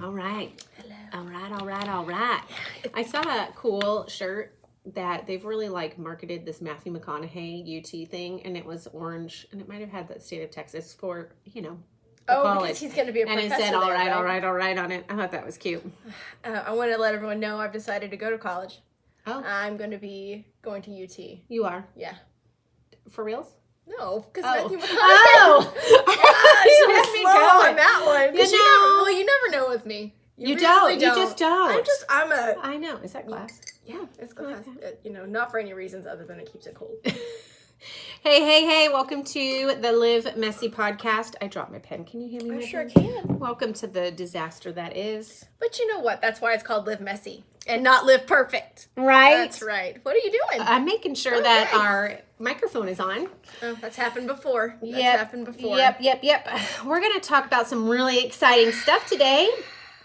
All right. Hello. All right. I saw a cool shirt that they've really marketed this Matthew McConaughey UT thing, and it was orange, and it might have had the state of Texas for, the college. Because he's going to be a professor. And it said, there, all right on it. I thought that was cute. I want to let everyone know I've decided to go to college. Oh. I'm going to be going to UT. You are? Yeah. For reals? No, because Oh. Matthew McConaughey. You had had me me going going. on that one. You never know with me. You really don't. You just don't. I know. Is that class? Yeah, it's class. Not for any reasons other than it keeps it cool. Hey, welcome to the Live Messy podcast. I dropped my pen. Can you hear me? I my sure pen? can. Welcome to the disaster that is. But you know what? That's why it's called Live Messy and not Live Perfect. Right? That's right. What are you doing? I'm making sure that our microphone is on. Oh, that's happened before. Yep. We're going to talk about some really exciting stuff today.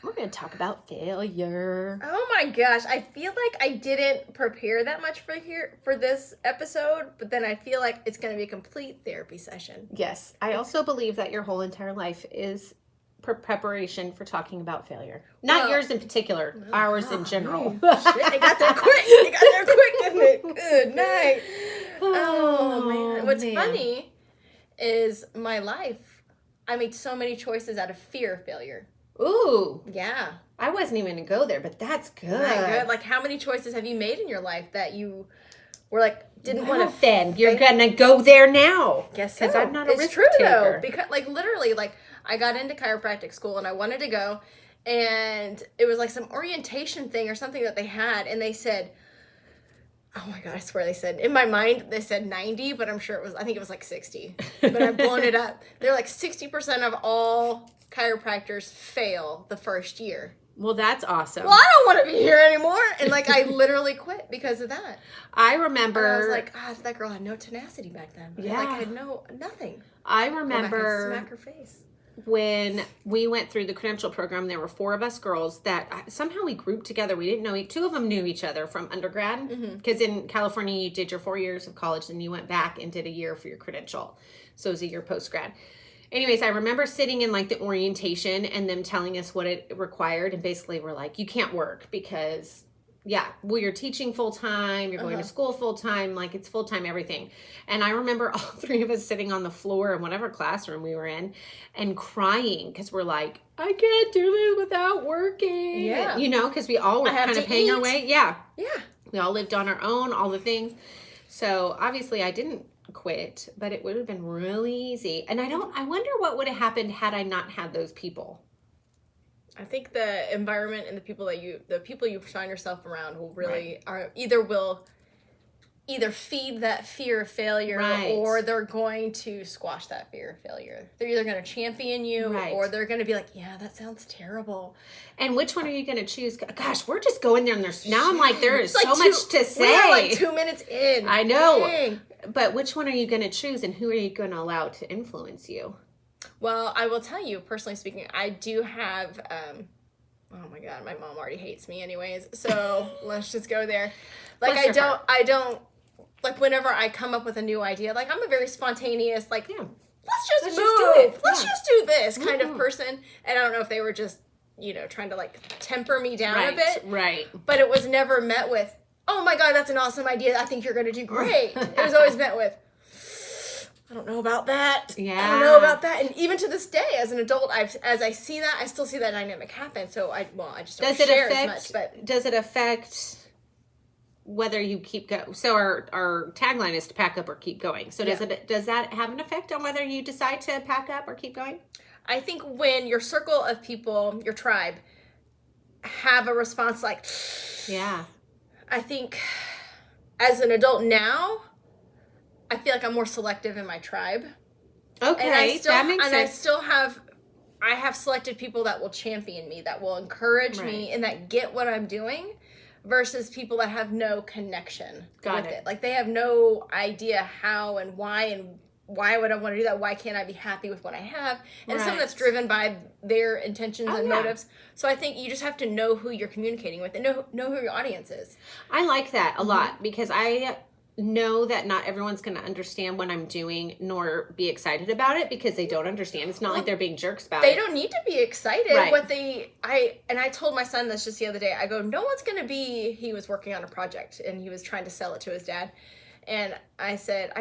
We're going to talk about failure. Oh my gosh, I feel like I didn't prepare that much for this episode, but then I feel like it's going to be a complete therapy session. Yes, I also believe that your whole entire life is preparation for talking about failure. Not yours in particular, ours in general. Shit, they got there quick, didn't it? Good night. Oh man. What's funny is my life, I made so many choices out of fear of failure. Ooh. Yeah. I wasn't even going to go there, but that's good. Good. Like, how many choices have you made in your life that you were like, didn't want to... Then you're going to go there now. Guess so. Because I'm not a risk true, taker. Though. Because, literally, I got into chiropractic school and I wanted to go, and it was some orientation thing or something that they had, and they said... Oh my God, I swear they said, in my mind, they said 90, but I think it was 60. But I've blown it up. They're 60% of all chiropractors fail the first year. Well, that's awesome. Well, I don't want to be here anymore. And I literally quit because of that. I remember. And I was like, that girl had no tenacity back then. Yeah. I had nothing. I remember. Smack her face. When we went through the credential program, there were 4 of us girls that somehow we grouped together. We didn't know 2 of them knew each other from undergrad, because in California you did your 4 years of college and you went back and did a year for your credential. So it was a year post-grad. Anyways, I remember sitting in the orientation and them telling us what it required, and basically we're like, you can't work because you're teaching full-time, you're going to school full-time, it's full-time everything. And I remember all 3 of us sitting on the floor in whatever classroom we were in and crying because we're like, I can't do this without working. Yeah. Because we all were kind of paying our way. Yeah. Yeah. We all lived on our own, all the things. So obviously I didn't quit, but it would have been really easy. And I wonder what would have happened had I not had those people. I think the environment and the people you find yourself around will really either feed that fear of failure, or they're going to squash that fear of failure. They're either going to champion you, or they're going to be like, yeah, that sounds terrible. And which one are you going to choose? Gosh, we're just going there, and there is so much to say. We're 2 minutes in. I know. Dang. But which one are you going to choose, and who are you going to allow to influence you? Well, I will tell you, personally speaking, I do have, oh my God, my mom already hates me anyways, so let's just go there. I don't, whenever I come up with a new idea, I'm a very spontaneous, let's just move. Let's just do this kind of person. And I don't know if they were just, trying to, temper me down a bit. Right. But it was never met with, oh my God, that's an awesome idea. I think you're going to do great. It was always met with, I don't know about that. Yeah. I don't know about that. And even to this day, as an adult, as I see that, I still see that dynamic happen. So I just don't share as much. But does it affect whether you keep going? So our tagline is to pack up or keep going. So does that have an effect on whether you decide to pack up or keep going? I think when your circle of people, your tribe, have a response yeah. I think as an adult now, I feel like I'm more selective in my tribe. Okay, that makes sense. I have selected people that will champion me, that will encourage me, and that get what I'm doing, versus people that have no connection with it. They have no idea how and why would I want to do that? Why can't I be happy with what I have? And it's something that's driven by their intentions and motives. So I think you just have to know who you're communicating with and know who your audience is. I like that a lot, because I know that not everyone's going to understand what I'm doing nor be excited about it because they don't understand. It's not like they're being jerks about They it. don't need to be excited. Right. I told my son this just the other day. I go, no one's going to be, he was working on a project and he was trying to sell it to his dad. And I said,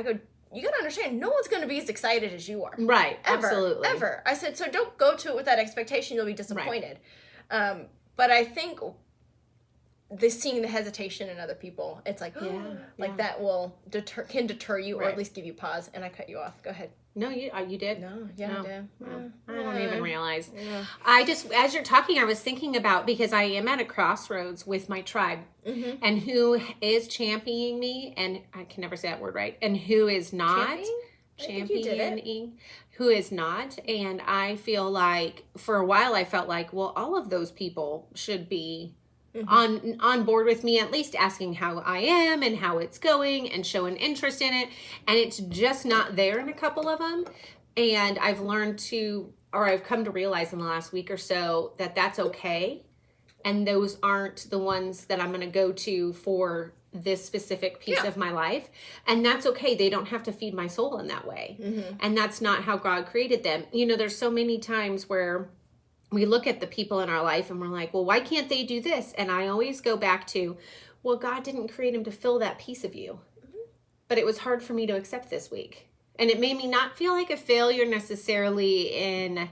you got to understand, no one's going to be as excited as you are. Right. Ever. Absolutely. Ever. I said, so don't go to it with that expectation. You'll be disappointed. Right. But I think seeing the hesitation in other people, it's like, that will deter you or at least give you pause. And I cut you off. Go ahead. No, you did. No, I did. I don't even realize. I just, as you're talking, I was thinking about, because I am at a crossroads with my tribe, and who is championing me, and I can never say that word right, and who is not championing, who is not. And I feel like for a while I felt like, well, all of those people should be on board with me, at least asking how I am and how it's going and showing interest in it. And it's just not there in a couple of them. And I've come to realize in the last week or so that that's okay. And those aren't the ones that I'm going to go to for this specific piece of my life. And that's okay. They don't have to feed my soul in that way. And that's not how God created them. You know, there's so many times where we look at the people in our life and we're like, well, why can't they do this? And I always go back to, well, God didn't create him to fill that piece of you. But it was hard for me to accept this week. And it made me not feel like a failure necessarily in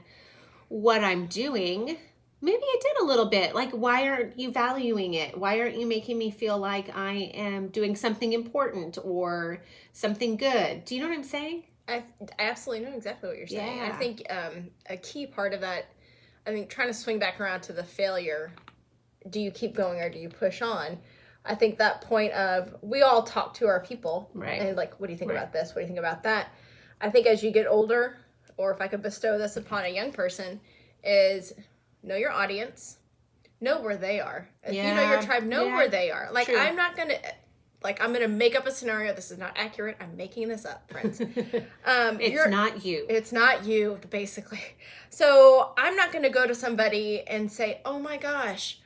what I'm doing. Maybe it did a little bit. Like, why aren't you valuing it? Why aren't you making me feel like I am doing something important or something good? Do you know what I'm saying? I absolutely know exactly what you're saying. Yeah. I think a key part of that, I mean, trying to swing back around to the failure, do you keep going or do you push on? I think that point of, we all talk to our people. Right. And like, what do you think about this? What do you think about that? I think as you get older, or if I could bestow this upon a young person, is know your audience, know where they are. If you know your tribe, know where they are. Like, I'm not going to... Like, I'm going to make up a scenario. This is not accurate. I'm making this up, friends. It's not you. It's not you, basically. So I'm not going to go to somebody and say, oh my gosh,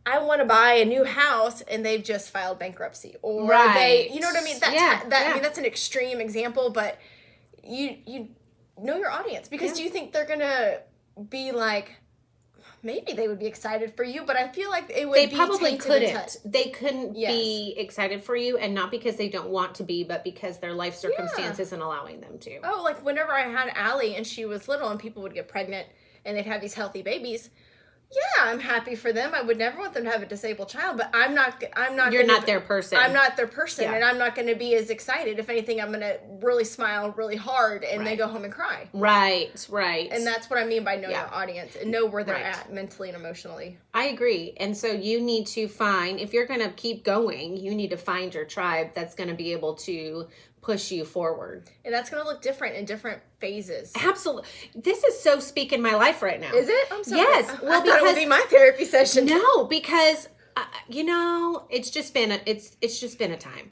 I want to buy a new house and they've just filed bankruptcy. Or they, you know what I mean? I mean, that's an extreme example, but you know your audience. Because do you think they're going to be like, maybe they would be excited for you, but I feel like it would be probably couldn't. And they couldn't be excited for you, and not because they don't want to be, but because their life circumstance isn't allowing them to. Oh, like whenever I had Allie and she was little and people would get pregnant and they'd have these healthy babies. Yeah, I'm happy for them. I would never want them to have a disabled child, but I'm not. You're not their person. I'm not their person, and I'm not going to be as excited. If anything, I'm going to really smile really hard, and they go home and cry. Right. And that's what I mean by know your audience and know where they're at mentally and emotionally. I agree. And so you need to find, if you're going to keep going, you need to find your tribe that's going to be able to push you forward. And that's going to look different in different phases. Absolutely. This is so speaking my life right now. Is it? I'm sorry. Yes. Well, because it would be my therapy session. No, because it's just been a time.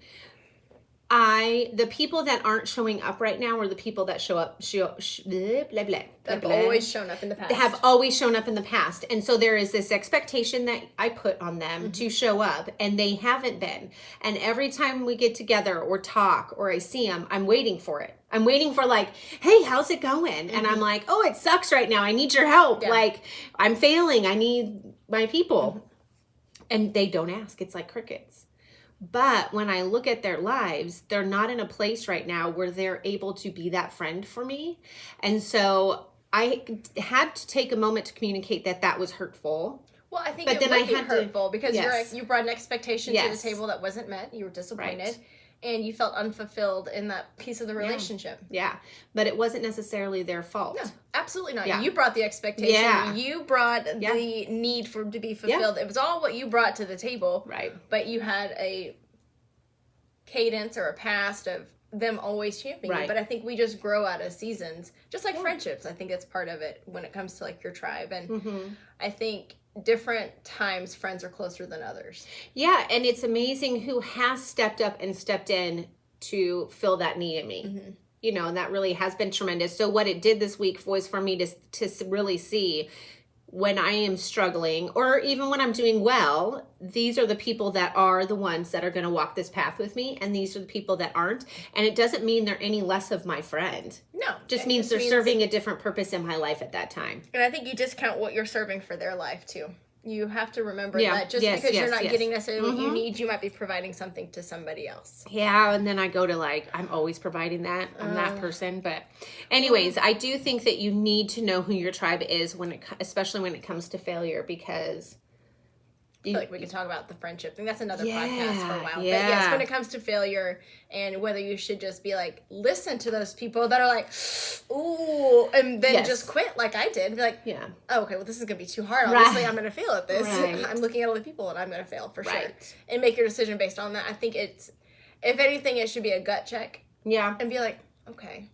The people that aren't showing up right now are the people that show up, have always shown up in the past. Have always shown up in the past. And so there is this expectation that I put on them to show up, and they haven't been. And every time we get together or talk or I see them, I'm waiting for it. I'm waiting for like, hey, how's it going? And I'm like, oh, it sucks right now. I need your help. Yeah. Like, I'm failing. I need my people. And they don't ask. It's like crickets. But when I look at their lives, they're not in a place right now where they're able to be that friend for me. And so I had to take a moment to communicate that was hurtful. Well, I think it would be hurtful because you brought an expectation to the table that wasn't met. You were disappointed. Right. And you felt unfulfilled in that piece of the relationship. Yeah. But it wasn't necessarily their fault. No, absolutely not. Yeah. You brought the expectation. Yeah. You brought the need to be fulfilled. Yeah. It was all what you brought to the table. Right. But you had a cadence or a past of them always championing you. But I think we just grow out of seasons. Just like friendships. I think it's part of it when it comes to like your tribe. And I think different times friends are closer than others. Yeah, and it's amazing who has stepped up and stepped in to fill that need in me. You know, and that really has been tremendous. So what it did this week was for me to really see when I am struggling, or even when I'm doing well, these are the people that are the ones that are going to walk this path with me, and these are the people that aren't. And it doesn't mean they're any less of my friend. No. Just means they're serving a different purpose in my life at that time. And I think you discount what you're serving for their life too. You have to remember that just because you're not getting necessarily what you need, you might be providing something to somebody else. Yeah, and then I go to like, I'm always providing that. I'm that person. But anyways, I do think that you need to know who your tribe is, especially when it comes to failure, because... I feel like we can talk about the friendship thing. That's another podcast for a while. But yes, when it comes to failure and whether you should just be like, listen to those people that are like, ooh, and then just quit like I did. Be like, oh, okay, well, this is going to be too hard. Obviously, I'm going to fail at this. Right. I'm looking at other people and I'm going to fail for sure. And make your decision based on that. I think it's, if anything, it should be a gut check. Yeah. And be like, okay.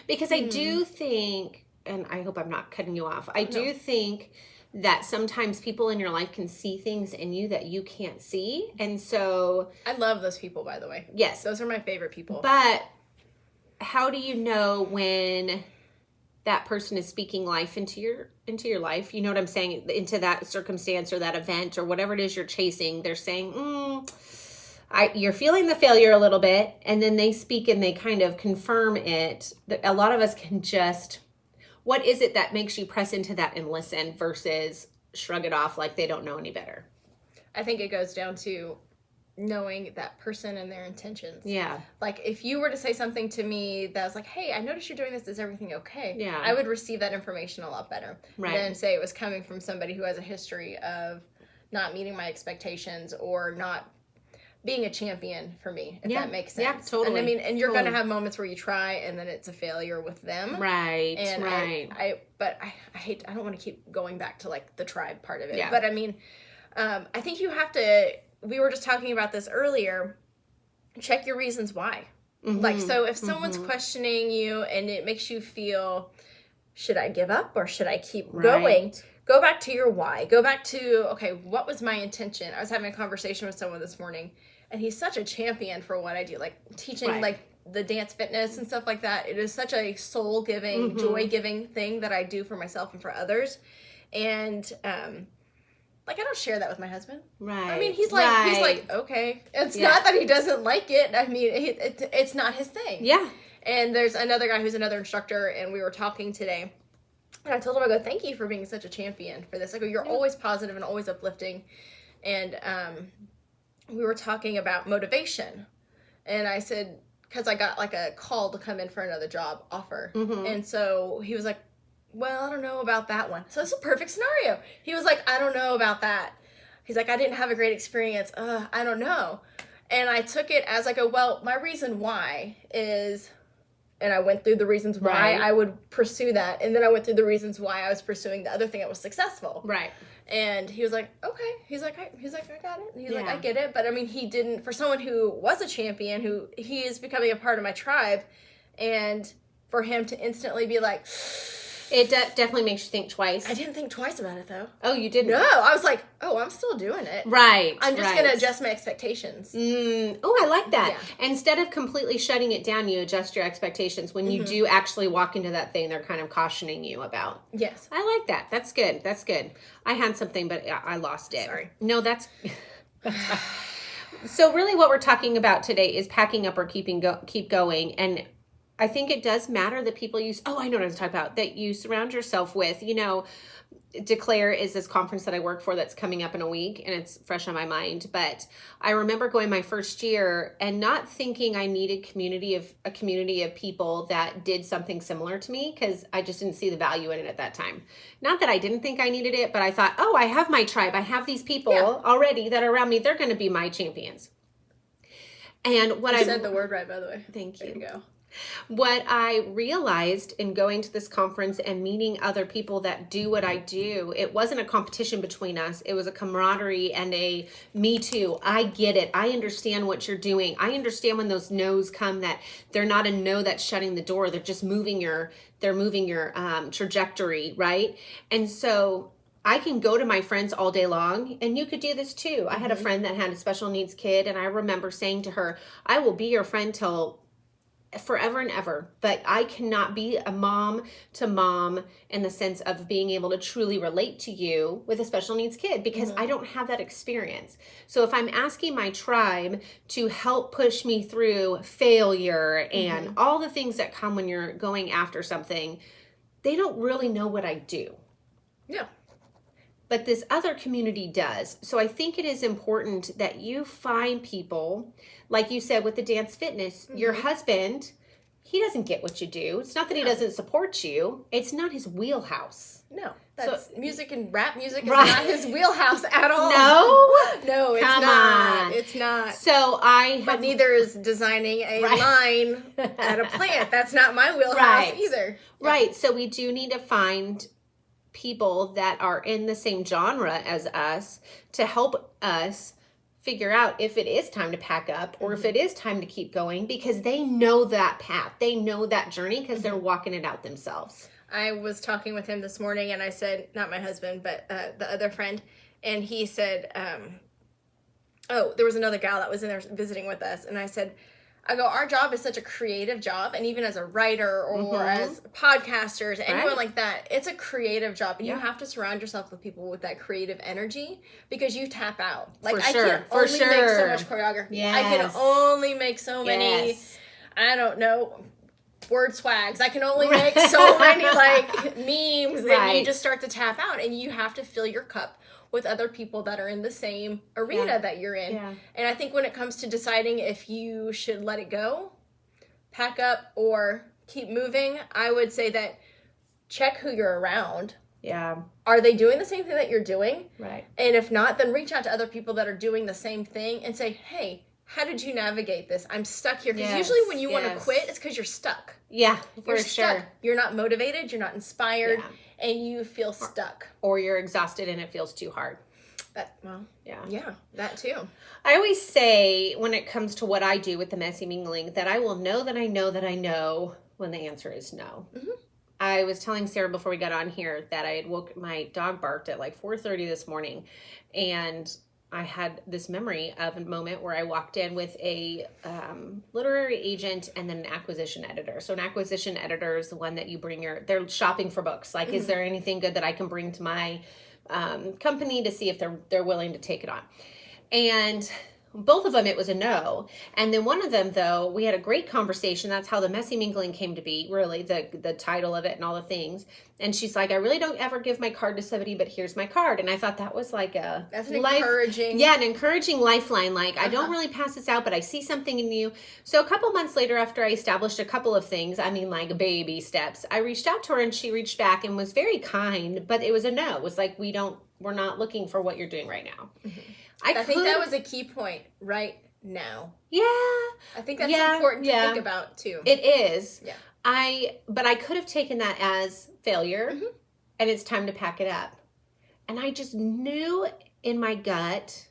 Because I do think, and I hope I'm not cutting you off, I do think that sometimes people in your life can see things in you that you can't see. And so... I love those people, by the way. Yes. Those are my favorite people. But how do you know when that person is speaking life into your life? You know what I'm saying? Into that circumstance or that event or whatever it is you're chasing. They're saying, you're feeling the failure a little bit. And then they speak and they kind of confirm it. A lot of us can just... What is it that makes you press into that and listen versus shrug it off like they don't know any better? I think it goes down to knowing that person and their intentions. Yeah. Like, if you were to say something to me that was like, hey, I noticed you're doing this. Is everything okay? Yeah. I would receive that information a lot better than say it was coming from somebody who has a history of not meeting my expectations or not being a champion for me, if that makes sense. Yeah, totally. And I mean, and you're going to have moments where you try and then it's a failure with them. Right, and right. I don't want to keep going back to like the tribe part of it. Yeah. But I mean, I think you have to, we were just talking about this earlier, check your reasons why. Mm-hmm. Like, so if someone's questioning you and it makes you feel, should I give up or should I keep going? Go back to your why. Go back to, okay, what was my intention? I was having a conversation with someone this morning, and he's such a champion for what I do, like teaching like the dance fitness and stuff like that. It is such a soul-giving, joy-giving thing that I do for myself and for others. And like, I don't share that with my husband. Right. I mean, he's like, okay. It's not that he doesn't like it. I mean, it's not his thing. Yeah. And there's another guy who's another instructor, and we were talking today. And I told him, I go, thank you for being such a champion for this. I go, you're always positive and always uplifting. And we were talking about motivation. And I said, because I got like a call to come in for another job offer. Mm-hmm. And so he was like, well, I don't know about that one. So it's a perfect scenario. He was like, I don't know about that. He's like, I didn't have a great experience. I don't know. And I took it as like, well, my reason why is... And I went through the reasons why I would pursue that. And then I went through the reasons why I was pursuing the other thing that was successful. Right. And he was like, okay. He's like, I got it. And he's like, I get it. But I mean, he didn't, for someone who was a champion, who he is becoming a part of my tribe, and for him to instantly be like... It definitely makes you think twice. I didn't think twice about it, though. Oh, you didn't? No, I was like, oh, I'm still doing it. Right. I'm just going to adjust my expectations. Oh, I like that. Yeah. Instead of completely shutting it down, you adjust your expectations. When you do actually walk into that thing they're kind of cautioning you about. Yes. I like that. That's good. That's good. I had something, but I lost it. Sorry. No, that's... So really what we're talking about today is packing up or keep going. And I think it does matter that people I know what I was talking about, that you surround yourself with. You know, Declare is this conference that I work for that's coming up in a week, and it's fresh on my mind. But I remember going my first year and not thinking I needed a community of people that did something similar to me, because I just didn't see the value in it at that time. Not that I didn't think I needed it, but I thought, I have my tribe. I have these people already that are around me. They're going to be my champions. And what I said the word right, by the way. Thank you. There you go. What I realized in going to this conference and meeting other people that do what I do, it wasn't a competition between us. It was a camaraderie and a me too. I get it. I understand what you're doing. I understand when those no's come, that they're not a no that's shutting the door. They're just moving your trajectory, right? And so I can go to my friends all day long, and you could do this too. I had a friend that had a special needs kid, and I remember saying to her, I will be your friend till forever and ever, but I cannot be a mom to mom in the sense of being able to truly relate to you with a special needs kid because I don't have that experience. So if I'm asking my tribe to help push me through failure and all the things that come when you're going after something, they don't really know what I do. Yeah. But this other community does. So I think it is important that you find people, like you said with the dance fitness, your husband, he doesn't get what you do. It's not that he doesn't support you. It's not his wheelhouse. No, that's music and rap music is not his wheelhouse at all. No, it's come not. on. It's not. So but neither is designing a line at a plant. That's not my wheelhouse either. Right. So we do need to find people that are in the same genre as us to help us figure out if it is time to pack up or if it is time to keep going, because they know that path. They know that journey because they're walking it out themselves. I was talking with him this morning and I said, not my husband, but the other friend, and he said, there was another gal that was in there visiting with us, and I said, our job is such a creative job, and even as a writer or as podcasters, anyone like that, it's a creative job, and you have to surround yourself with people with that creative energy because you tap out. Like, I can only make so much choreography. Yes. I can only make so many, I don't know, word swags. I can only make so many like memes that you just start to tap out, and you have to fill your cup with other people that are in the same arena that you're in. Yeah. And I think when it comes to deciding if you should let it go, pack up, or keep moving, I would say that check who you're around. Yeah. Are they doing the same thing that you're doing? Right. And if not, then reach out to other people that are doing the same thing and say, hey, how did you navigate this? I'm stuck here. Because usually when you want to quit, it's because you're stuck. Yeah, you're stuck. You're not motivated. You're not inspired. Yeah. And you feel stuck. Or you're exhausted and it feels too hard. Yeah, that too. I always say when it comes to what I do with the messy mingling that I will know that I know that I know when the answer is no. I was telling Sarah before we got on here that I had my dog barked at like 4:30 this morning, and I had this memory of a moment where I walked in with a literary agent and then an acquisition editor. So an acquisition editor is the one that you bring they're shopping for books. Like, is there anything good that I can bring to my company to see if they're willing to take it on? And both of them, it was a no. And then one of them, though, we had a great conversation. That's how the messy mingling came to be, really, the title of it and all the things. And she's like, I really don't ever give my card to somebody, but here's my card. And I thought that was like that's an encouraging. Yeah, an encouraging lifeline. Like, I don't really pass this out, but I see something in you. So a couple months later, after I established a couple of things, I mean, like baby steps, I reached out to her and she reached back and was very kind, but it was a no. It was like, we're not looking for what you're doing right now. I think that was a key point right now. Yeah. I think that's important to think about too. It is. Yeah. But I could have taken that as failure and it's time to pack it up. And I just knew in my gut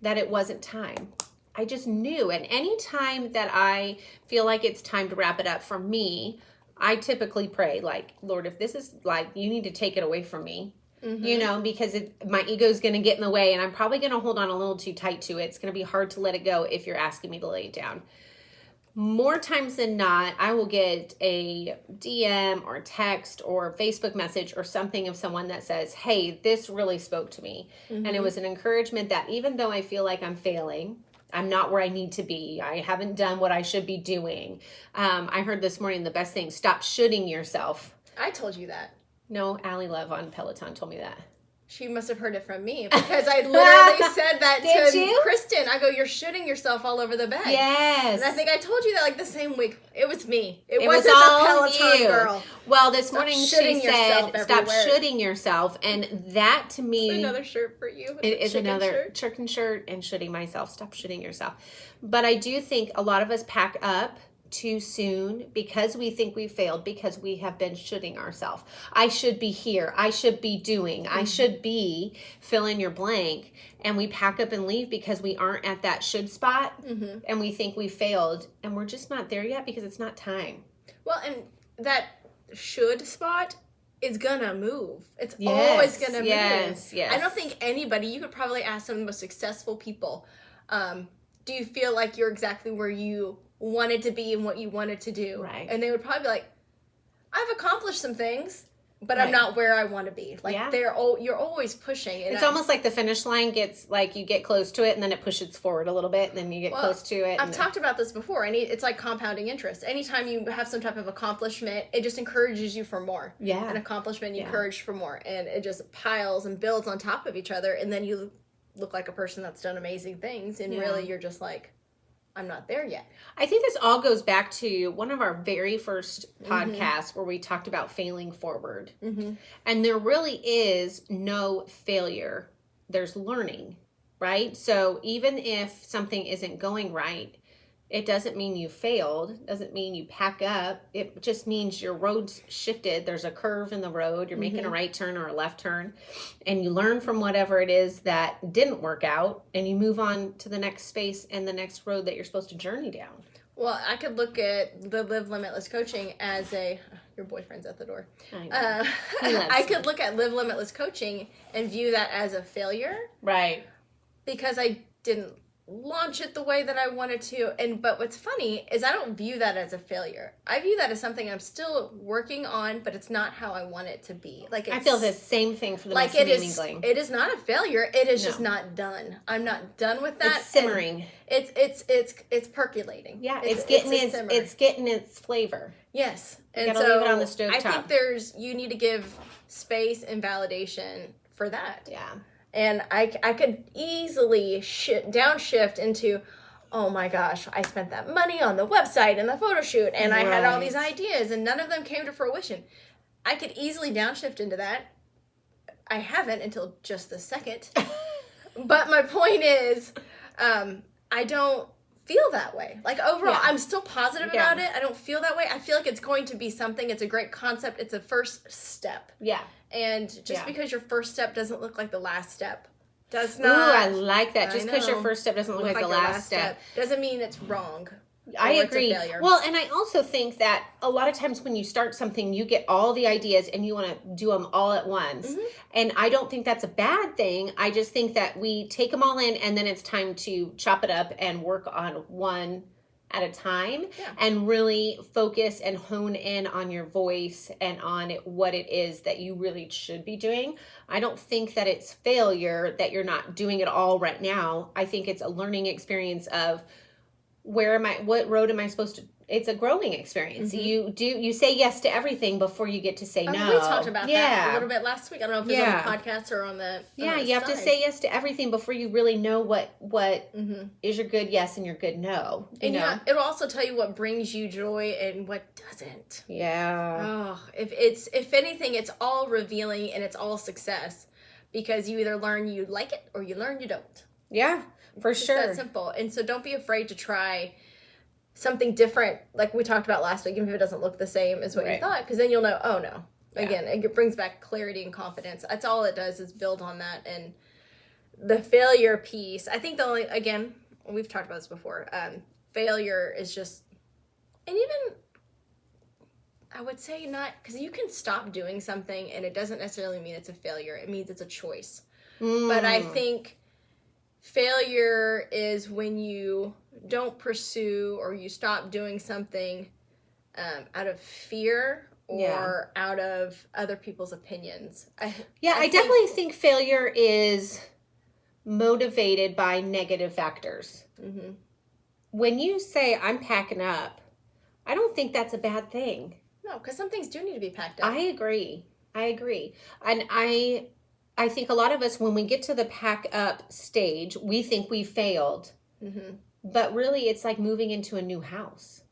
that it wasn't time. I just knew. And any time that I feel like it's time to wrap it up for me, I typically pray like, Lord, if this is like, you need to take it away from me. You know, because my ego is going to get in the way and I'm probably going to hold on a little too tight to it. It's going to be hard to let it go if you're asking me to lay it down. More times than not, I will get a DM or text or Facebook message or something of someone that says, hey, this really spoke to me. And it was an encouragement that even though I feel like I'm failing, I'm not where I need to be. I haven't done what I should be doing. I heard this morning the best thing, stop shooting yourself. I told you that. No, Allie Love on Peloton told me that. She must have heard it from me because I literally said that to Kristen. I go, you're shooting yourself all over the bed. Yes. And I think I told you that like the same week. It was me. It wasn't the Peloton girl. Well, this morning she said, stop shooting yourself. And that to me. It's another shirt for you. It is another chicken shirt and shooting myself. Stop shooting yourself. But I do think a lot of us pack up too soon because we think we failed because we have been shooting ourselves. I should be here. I should be doing. I should be fill in your blank. And we pack up and leave because we aren't at that should spot and we think we failed and we're just not there yet because it's not time. Well, and that should spot is gonna move. It's always gonna move. Yes. I don't think anybody, you could probably ask some of the most successful people, do you feel like you're exactly where you wanted to be and what you wanted to do. Right. And they would probably be like, I've accomplished some things, but Right. I'm not where I want to be. Like Yeah. you're always pushing. And It's almost like the finish line gets like you get close to it and then it pushes forward a little bit and then you get close to it. I've talked about this before. It's like compounding interest. Anytime you have some type of accomplishment, it just encourages you for more. Yeah. An accomplishment, you Yeah. encourage for more. And it just piles and builds on top of each other. And then you look like a person that's done amazing things. And Yeah. really you're just like, I'm not there yet. I think this all goes back to one of our very first podcasts where we talked about failing forward. Mm-hmm. And there really is no failure. There's learning, right? So even if something isn't going right, it doesn't mean you failed. Doesn't mean you pack up. It just means your road's shifted. There's a curve in the road. You're making a right turn or a left turn. And you learn from whatever it is that didn't work out. And you move on to the next space and the next road that you're supposed to journey down. Well, I could look at the Live Limitless coaching as your boyfriend's at the door. I know. He loves I me. could look at Live Limitless coaching and view that as a failure Right. because I didn't launch it the way that I wanted to. But what's funny is I don't view that as a failure. I view that as something I'm still working on, but it's not how I want it to be. Like I feel the same thing for the like Miss it is. Mingling. It is not a failure. It is No. just not done. I'm not done with that. It's simmering. And it's percolating. Yeah, a it's getting simmer. it's getting its flavor. Yes. And gotta so leave it on the stovetop. I think you need to give space and validation for that. Yeah. And I could easily downshift into, oh my gosh, I spent that money on the website and the photo shoot and I had all these Right. ideas and none of them came to fruition. I could easily downshift into that. I haven't until just the second. But my point is, I don't feel that way. Like overall, Yeah. I'm still positive Yeah. about it. I don't feel that way. I feel like it's going to be something. It's a great concept. It's a first step. Yeah. And just Yeah. because your first step doesn't look like the last step does Ooh, not I like that. I Just because your know. first step doesn't look like the your last step. doesn't mean it's wrong. I or it's a agree. failure. Well, and I also think that a lot of times when you start something, you get all the ideas and you want to do them all at once. Mhm. And I don't think that's a bad thing. I just think that we take them all in and then it's time to chop it up and work on one at a time Yeah. and really focus and hone in on your voice and on what it is that you really should be doing. I don't think that it's failure that you're not doing it all right now. I think it's a learning experience of what road am I supposed to, it's a growing experience. Mhm. You say yes to everything before you get to say no. We talked about that a little bit last week. I don't know if it was Yeah. on the podcast or on the Yeah, on the you have to side. say yes to everything before you really know what Mhm. is your good yes and your good no. You And know? yeah, it'll also tell you what brings you joy and what doesn't. Yeah. Oh, if anything, it's all revealing and it's all success because you either learn you like it or you learn you don't. Yeah, for It's sure. that simple. And so don't be afraid to try something different, like we talked about last week, even if it doesn't look the same as what you Right. thought, because then you'll know, oh no. Yeah. Again, it brings back clarity and confidence. That's all it does is build on that. And the failure piece, I think again, we've talked about this before, failure is just, and even, I would say not, because you can stop doing something and it doesn't necessarily mean it's a failure. It means it's a choice. But I think failure is when you don't pursue or you stop doing something out of fear or Yeah. out of other people's opinions. I think- definitely think failure is motivated by negative factors. Mhm. When you say I'm packing up, I don't think that's a bad thing. No, because some things do need to be packed up. I agree. And I think a lot of us, when we get to the pack up stage, we think we failed. Mhm. But really, it's like moving into a new house.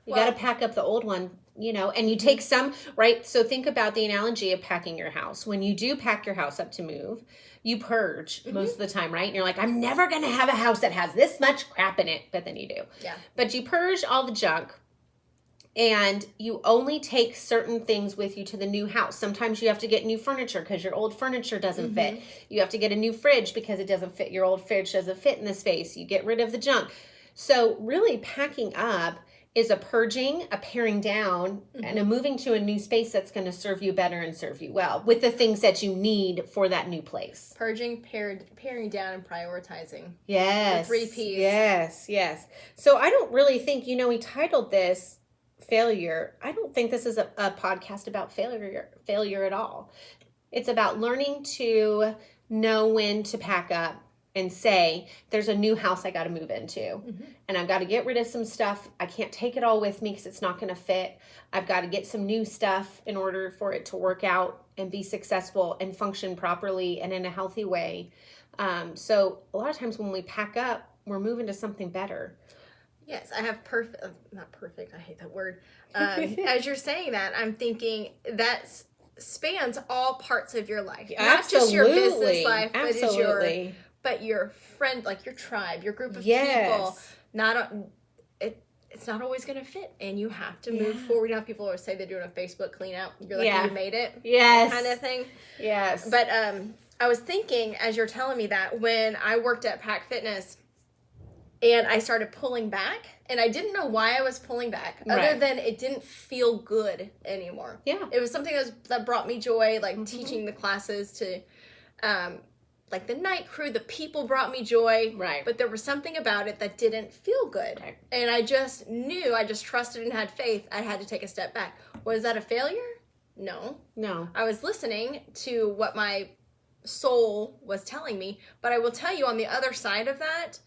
You Well- got to pack up the old one, and you take some, right? So think about the analogy of packing your house. When you do pack your house up to move, you purge most of the time, right? And you're like, I'm never going to have a house that has this much crap in it. But then you do. Yeah. But you purge all the junk. And you only take certain things with you to the new house. Sometimes you have to get new furniture because your old furniture doesn't fit. You have to get a new fridge because it doesn't fit. Your old fridge doesn't fit in the space. You get rid of the junk. So really packing up is a purging, a paring down, and a moving to a new space that's going to serve you better and serve you well with the things that you need for that new place. Purging, paring down, and prioritizing. Yes. The 3 Ps. Yes. So I don't really think, we titled this Failure. I don't think this is a podcast about failure at all. It's about learning to know when to pack up and say, there's a new house I got to move into. And I've got to get rid of some stuff. I can't take it all with me because it's not going to fit. I've got to get some new stuff in order for it to work out and be successful and function properly and in a healthy way. So a lot of times when we pack up, we're moving to something better. Yes, I have not perfect, I hate that word. As you're saying that, I'm thinking that spans all parts of your life. Not just your business life, but your friend, like your tribe, your group of people. It's not always going to fit, and you have to move forward. You know, people always say they're doing a Facebook clean out. You're like, you made it. Yes. Kind of thing. Yes. But I was thinking, as you're telling me that, when I worked at Pack Fitness, and I started pulling back, and I didn't know why I was pulling back, other than it didn't feel good anymore. Yeah. It was something that brought me joy, like teaching the classes to, like the night crew, the people brought me joy. Right. But there was something about it that didn't feel good. Right. And I just knew, I just trusted and had faith, I had to take a step back. Was that a failure? No. I was listening to what my soul was telling me, but I will tell you on the other side of that,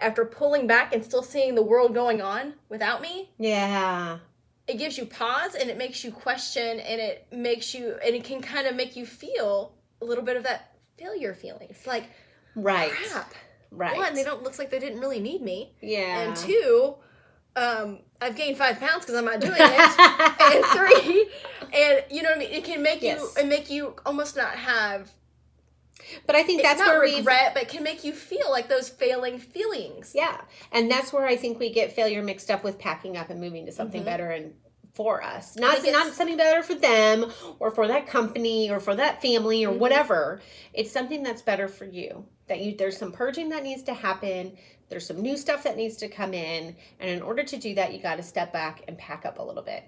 after pulling back and still seeing the world going on without me, it gives you pause, and it makes you question, and it can kind of make you feel a little bit of that failure feeling. It's like, crap. One, looks like they didn't really need me. Yeah. And two, I've gained 5 pounds because I'm not doing it. And three, and you know what I mean? It can make you almost not have. But I think that's where regret, but it can make you feel like those failing feelings. Yeah. And that's where I think we get failure mixed up with packing up and moving to something better and for us. Not something better for them or for that company or for that family or whatever. It's something that's better for you. There's some purging that needs to happen. There's some new stuff that needs to come in. And in order to do that, you got to step back and pack up a little bit.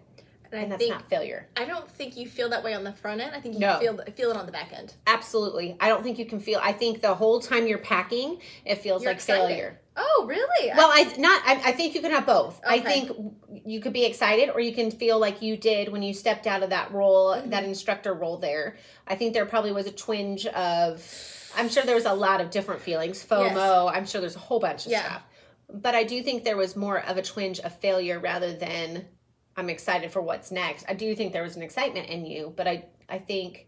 And that's not failure. I don't think you feel that way on the front end. I think you feel it on the back end. Absolutely. I don't think you can feel. I think the whole time you're packing, it feels like excited. Failure. Oh, really? Well, I think you can have both. Okay. I think you could be excited, or you can feel like you did when you stepped out of that role, that instructor role there. I think there probably was a twinge of, I'm sure there was a lot of different feelings. FOMO. Yes. I'm sure there's a whole bunch of stuff. But I do think there was more of a twinge of failure rather than I'm excited for what's next. I do think there was an excitement in you, but I think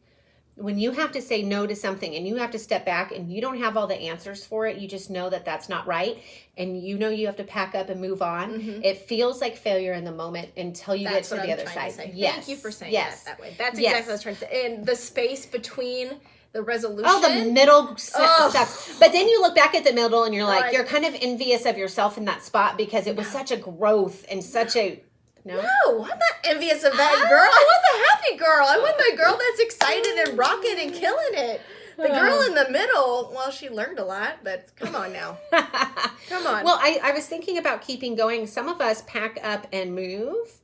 when you have to say no to something and you have to step back and you don't have all the answers for it, you just know that that's not right, and you know you have to pack up and move on. It feels like failure in the moment until you get to the other side. Yes. Thank you for saying that way. That's exactly what I was trying to say. And the space between the resolution. Oh, the middle stuff. But then you look back at the middle and you're like, you're kind of envious of yourself in that spot because it was such a growth and such a... No, I'm not envious of that girl. I want the happy girl. I want the girl that's excited and rocking and killing it. The girl in the middle, well, she learned a lot, but come on now. Come on. Well, I was thinking about keeping going. Some of us pack up and move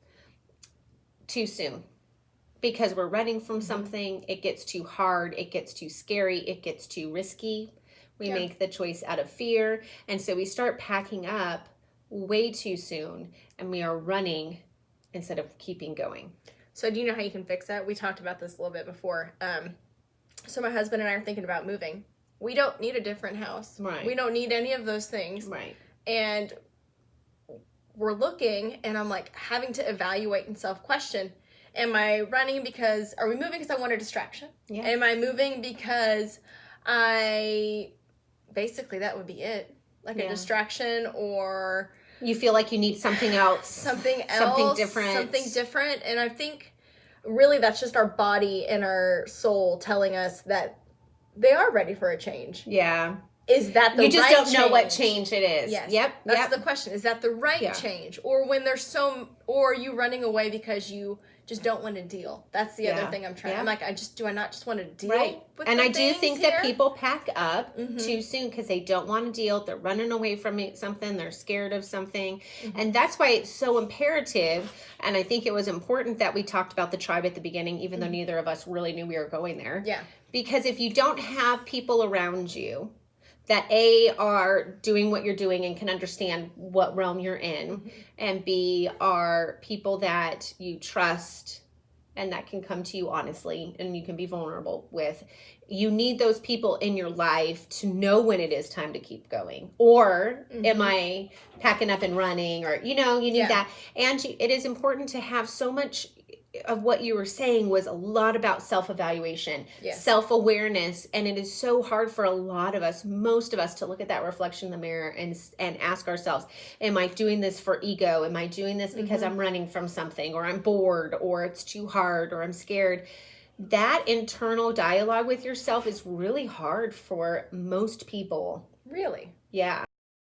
too soon because we're running from something. It gets too hard. It gets too scary. It gets too risky. We make the choice out of fear. And so we start packing up way too soon, and we are running instead of keeping going. So do you know how you can fix that? We talked about this a little bit before. So my husband and I are thinking about moving. We don't need a different house. Right. We don't need any of those things. Right. And we're looking, and I'm like having to evaluate and self-question. Am I running because, are we moving because I want a distraction? Yeah. Am I moving because basically that would be it. Like a distraction, or you feel like you need something else. Something different. And I think really that's just our body and our soul telling us that they are ready for a change. Yeah. Is that the right change? You just don't know what change it is. Yes. Yep. That's the question. Is that the right change? Or when there's or are you running away because you just don't want to deal. That's the other thing I'm trying. I'm like, do I not just want to deal with and the I do think here? that people pack up too soon because they don't want to deal. They're running away from something. They're scared of something. And that's why it's so imperative. And I think it was important that we talked about the tribe at the beginning, even though neither of us really knew we were going there. Yeah. Because if you don't have people around you that are doing what you're doing and can understand what realm you're in, and B, are people that you trust and that can come to you honestly and you can be vulnerable with, you need those people in your life to know when it is time to keep going. Or am I packing up and running? Or, you need that. And it is important to have so much of what you were saying was a lot about self-evaluation, self-awareness, and it is so hard for a lot of us, most of us, to look at that reflection in the mirror and ask ourselves, am I doing this for ego? Am I doing this because I'm running from something, or I'm bored, or it's too hard, or I'm scared? That internal dialogue with yourself is really hard for most people. Really? Yeah.